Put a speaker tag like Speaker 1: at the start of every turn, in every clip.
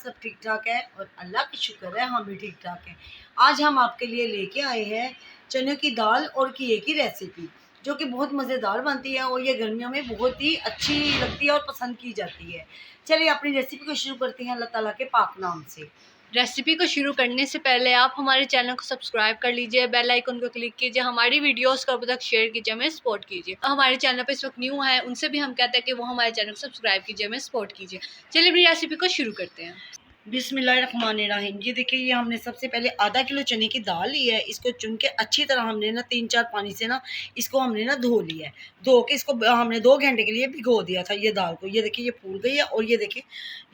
Speaker 1: सब ठीक ठाक है और अल्लाह की शुक्र है हम भी ठीक ठाक हैं। आज हम आपके लिए लेके आए हैं चने की दाल और घिये की रेसिपी, जो कि बहुत मज़ेदार बनती है और ये गर्मियों में बहुत ही अच्छी लगती है और पसंद की जाती है। चलिए अपनी रेसिपी को शुरू करते हैं अल्लाह ताला के पाक नाम से।
Speaker 2: रेसिपी को शुरू करने से पहले आप हमारे चैनल को सब्सक्राइब कर लीजिए, बेल आइकन को क्लिक कीजिए, हमारी वीडियोस को अब तक शेयर कीजिए, हमें सपोर्ट कीजिए। हमारे चैनल पे इस वक्त न्यू है, उनसे भी हम कहते हैं कि वो हमारे चैनल को सब्सक्राइब कीजिए, हमें सपोर्ट कीजिए। चलिए अपनी रेसिपी को शुरू करते हैं।
Speaker 1: बिस्मिल्लाहिर्रहमानिर्रहीम। ये देखिए, ये हमने सबसे पहले आधा किलो चने की दाल ली है। इसको चुन के अच्छी तरह हमने ना 3-4 पानी से ना इसको हमने ना धो लिया है। धो के इसको हमने 2 घंटे के लिए भिगो दिया था ये दाल को। ये देखिए ये फूल गई है और ये देखिए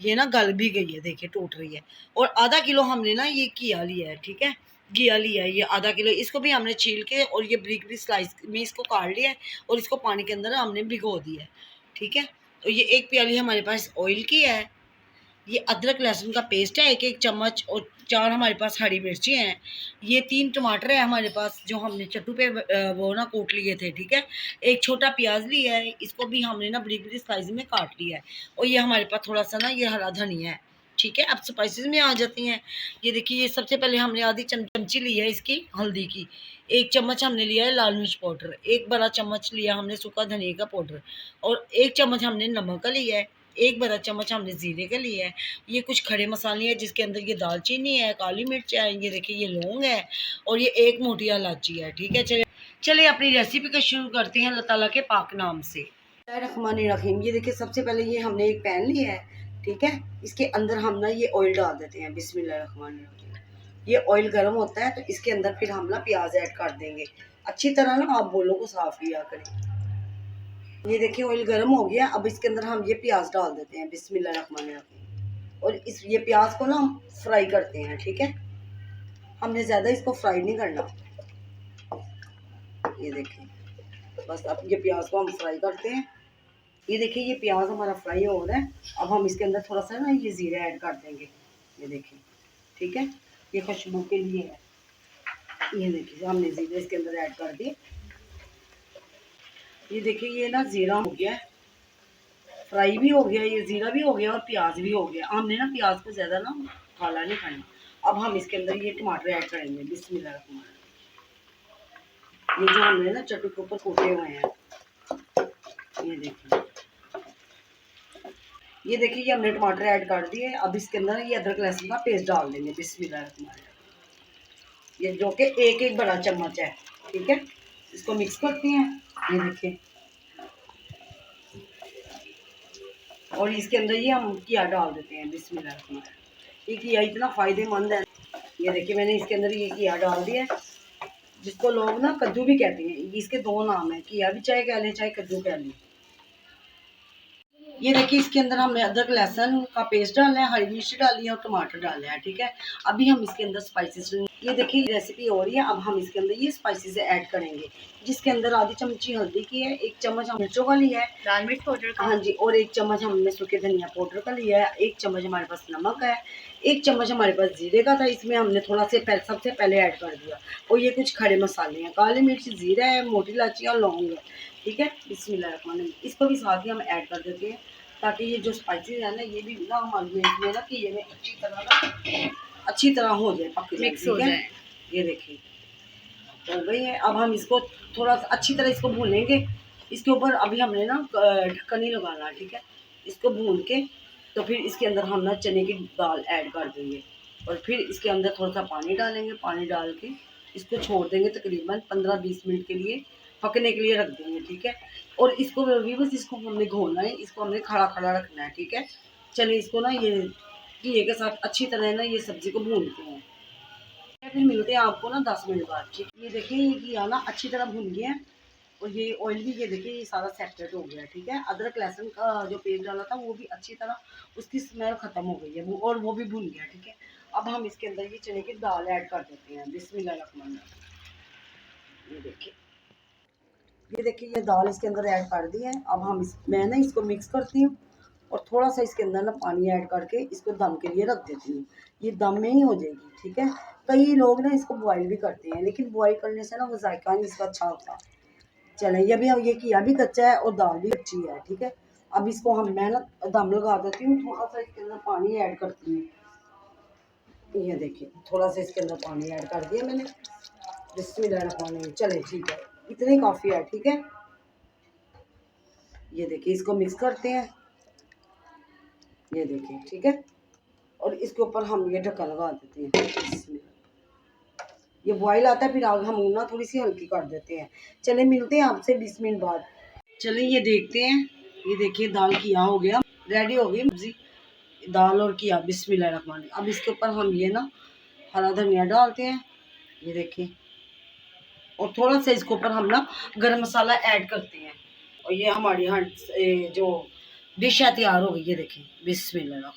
Speaker 1: ये ना गल भी गई है, देखिए टूट रही है। और आधा किलो हमने ना ये घिया लिया है, ठीक है, घिया लिया है ये आधा किलो। इसको भी हमने छील के और ये ब्रिक ब्रिक स्लाइस में इसको काट लिया है और इसको पानी के अंदर हमने भिगो दिया है, ठीक है। तो ये 1 प्याली हमारे पास ऑयल की है। ये अदरक लहसुन का पेस्ट है 1-1 चम्मच और 4 हमारे पास हरी मिर्ची हैं। ये 3 टमाटर है हमारे पास जो हमने चट्टू पे वो ना कूट लिए थे, ठीक है। एक छोटा प्याज लिया है, इसको भी हमने ना बड़ी बड़ी साइज में काट लिया है। और ये हमारे पास थोड़ा सा ना ये हरा धनिया है, ठीक है। अब स्पाइसेस में आ जाती हैं। ये देखिए, ये सबसे पहले हमने आधी चमची ली है इसकी हल्दी की। 1 चम्मच हमने लिया है लाल मिर्च पाउडर, 1 बड़ा चम्मच लिया हमने सूखा धनिया का पाउडर और 1 चम्मच हमने नमक का लिया है। 1 बड़ा चम्मच हमने जीरे का लिया है। ये कुछ खड़े मसाले हैं जिसके अंदर ये दालचीनी है, काली मिर्च है, ये देखिए ये लौंग है और ये 1 मोटी इलायची है, ठीक है। चलिए अपनी रेसिपी को शुरू करते हैं अल्लाह ताला के पाक नाम से। रहमानिर्रहीम। ये देखिए, सबसे पहले ये हमने एक पैन लिया है, ठीक है। इसके अंदर हम ना ये ऑयल डाल देते हैं। बिस्मिल्लाहिर्रहमानिर्रहीम। ये ऑयल गर्म होता है तो इसके अंदर फिर हम ना प्याज ऐड कर देंगे। अच्छी तरह ना आप बोलों को साफ किया करें। ये देखिए ऑयल गर्म हो गया। अब इसके अंदर हम ये प्याज डाल देते हैं। बिस्मिल्लाहिर्रहमानिर्रहीम। और ये प्याज को ना हम फ्राई करते हैं, ठीक है। हमने ज़्यादा इसको फ्राई नहीं करना। ये देखिए, बस अब ये प्याज को हम फ्राई करते हैं। ये देखिए ये प्याज हमारा फ्राई हो रहा है। अब हम इसके अंदर थोड़ा सा ना ये ज़ीरा ऐड कर देंगे। ये देखिए, ठीक है, ये खुशबू के लिए है। ये देखिए हमने ज़ीरा इसके अंदर ऐड कर दिए। ये देखिए ये ना ज़ीरा हो गया है, फ्राई भी हो गया, ये ज़ीरा भी हो गया और प्याज भी हो गया। हमने ना प्याज को ज़्यादा ना काला नहीं करना। अब हम इसके अंदर ये टमाटर ऐड करेंगे। बिस्मिल्लाहिर्रहमानिर्रहीम। ये जो हमने ना चटनी के ऊपर कूटे हुए हैं, ये देखिए, ये देखिए ये हमने टमाटर ऐड कर दिए। अब इसके अंदर ये अदरक लहसुन का पेस्ट डाल देंगे। बिस्मिल्लाहिर्रहमानिर्रहीम। ये जो कि 1-1 बड़ा चम्मच है, ठीक है। इसको मिक्स करते हैं। ये देखिए, और इसके अंदर ये हम घिया डाल देते हैं। बिस्मिल्लाहिर्रहमानिर्रहीम। ये घिया इतना फ़ायदेमंद है। ये देखिए मैंने इसके अंदर ये घिया डाल दिया है, जिसको लोग ना कद्दू भी कहते हैं। इसके 2 नाम है, घिया भी चाहे कह लें चाहे कद्दू कह लें। ये देखिए इसके अंदर हमने अदरक लहसुन का पेस्ट डालना है, हरी मिर्च डाली है और टमाटर डालना है, ठीक है। अभी हम इसके अंदर स्पाइसेस, ये देखिए रेसिपी हो रही है। अब हम इसके अंदर ये स्पाइसेस ऐड करेंगे, जिसके अंदर आधी चमची हल्दी की है, 1 चम्मच हम मिर्चों का लिया है,
Speaker 2: लाल मिर्च पाउडर का,
Speaker 1: हाँ जी, और 1 चम्मच हमने सूखे धनिया पाउडर का लिया है, 1 चम्मच हमारे पास नमक है, 1 चम्मच हमारे पास जीरे का था, इसमें हमने थोड़ा से सबसे पहले ऐड कर दिया। और ये कुछ खड़े मसाले हैं, काली मिर्च, जीरा है, मोटी इलायची और लौंग है, ठीक है। बिस्मिल्लाहिर्रहमानिर्रहीम। इसको भी साथ ही हम ऐड कर देते हैं, ताकि ये जो स्पाइसेस है ना ये भी ना हमारे में ना कि ये अच्छी तरह हो जाए, पक जाए,
Speaker 2: मिक्स हो जाए।
Speaker 1: ये देखिए हो गई है। अब हम इसको थोड़ा सा अच्छी तरह इसको भूनेंगे। इसके ऊपर अभी हमने ना ढक्कन नहीं लगाना, ठीक है। इसको भून के तो फिर इसके अंदर हम ना चने की दाल ऐड कर देंगे और फिर इसके अंदर थोड़ा सा पानी डालेंगे। पानी डाल के इसको छोड़ देंगे तकरीबन 15-20 मिनट के लिए पकने के लिए रख देंगे, ठीक है। और इसको भी बस इसको हमने घोलना है, इसको हमने खड़ा खड़ा रखना है, ठीक है। चलिए इसको ना ये घी के साथ अच्छी तरह ना ये सब्ज़ी को भूनते हैं। फिर मिलते हैं आपको ना 10 मिनट बाद, ठीक। ये देखिए ये घिया ना अच्छी तरह भुन गया है और ये ऑयल भी ये देखिए ये सारा सेपरेट हो गया है, ठीक है। अदरक लहसुन का जो पेस्ट डाला था वो भी अच्छी तरह उसकी स्मेल ख़त्म हो गई है और वो भी भुन गया, ठीक है। अब हम इसके अंदर ये चने की दाल ऐड कर देते हैं। बिस्मिल्लाहिर्रहमानिर्रहीम। ये देखिए ये दाल इसके अंदर ऐड कर दी है। अब हम मैं ना इसको मिक्स करती हूँ और थोड़ा सा इसके अंदर ना पानी ऐड करके इसको दम के लिए रख देती हूँ। ये दम में ही हो जाएगी, ठीक है। कई लोग ना इसको बॉईल भी करते हैं, लेकिन बॉईल करने से ना वो जायका नहीं इसका अच्छा होता। चलें, ये भी अब ये घिया भी कच्चा है और दाल भी अच्छी है, ठीक है। अब इसको मैं ना दम लगा देती हूँ, थोड़ा सा इसके अंदर पानी ऐड करती हूँ। ये देखिए थोड़ा सा इसके अंदर पानी ऐड कर दिया मैंने। बिस्मिल्लाह, चले ठीक है, इतना ही काफ़ी है, ठीक है। ये देखिए इसको मिक्स करते हैं, ये देखिए ठीक है। और इसके ऊपर हम ये ढक्कन लगा देते हैं। ये बॉईल आता है, फिर आग हम ना थोड़ी सी हल्की कर देते हैं। चले मिलते हैं आपसे 20 मिनट बाद। चले ये देखते हैं, ये देखिए दाल किया हो गया, रेडी हो गई सब्जी दाल और किया। बिस्मिल्लाह। अब इसके ऊपर हम ये ना हरा धनिया डालते हैं, ये देखिए। और थोड़ा सा इसके ऊपर हम ना गरम मसाला ऐड करते हैं। और ये हमारी जो डिश है तैयार हो गई, ये देखिए। बिस्मिल्लाह।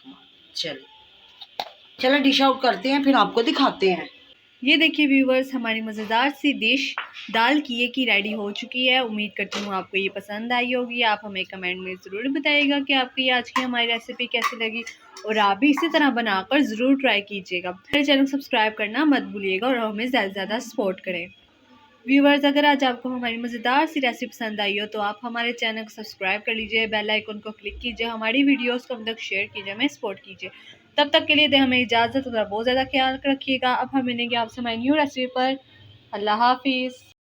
Speaker 1: चलो डिश आउट करते हैं, फिर आपको दिखाते हैं।
Speaker 2: ये देखिए व्यूवर्स, हमारी मज़ेदार सी डिश दाल कीए की रेडी हो चुकी है। उम्मीद करती हूँ आपको ये पसंद आई होगी। आप हमें कमेंट में ज़रूर बताइएगा कि आपको ये आज की हमारी रेसिपी कैसी लगी, और आप भी इसी तरह बनाकर ज़रूर ट्राई कीजिएगा। मेरे चैनल को सब्सक्राइब करना मत भूलिएगा और हमें ज़्यादा से ज़्यादा सपोर्ट करें। व्यूवर्स, अगर आज आपको हमारी मज़ेदार सी रेसिपी पसंद आई हो तो आप हमारे चैनल को सब्सक्राइब कर लीजिए, बेल आइकन को क्लिक कीजिए, हमारी वीडियोस को अब तक शेयर कीजिए, हमें सपोर्ट कीजिए। तब तक के लिए दे हमें इजाज़त, और बहुत ज़्यादा ख्याल रखिएगा। अब हम मिलेंगे आपसे हमारी न्यू रेसिपी पर। अल्लाह हाफिज़।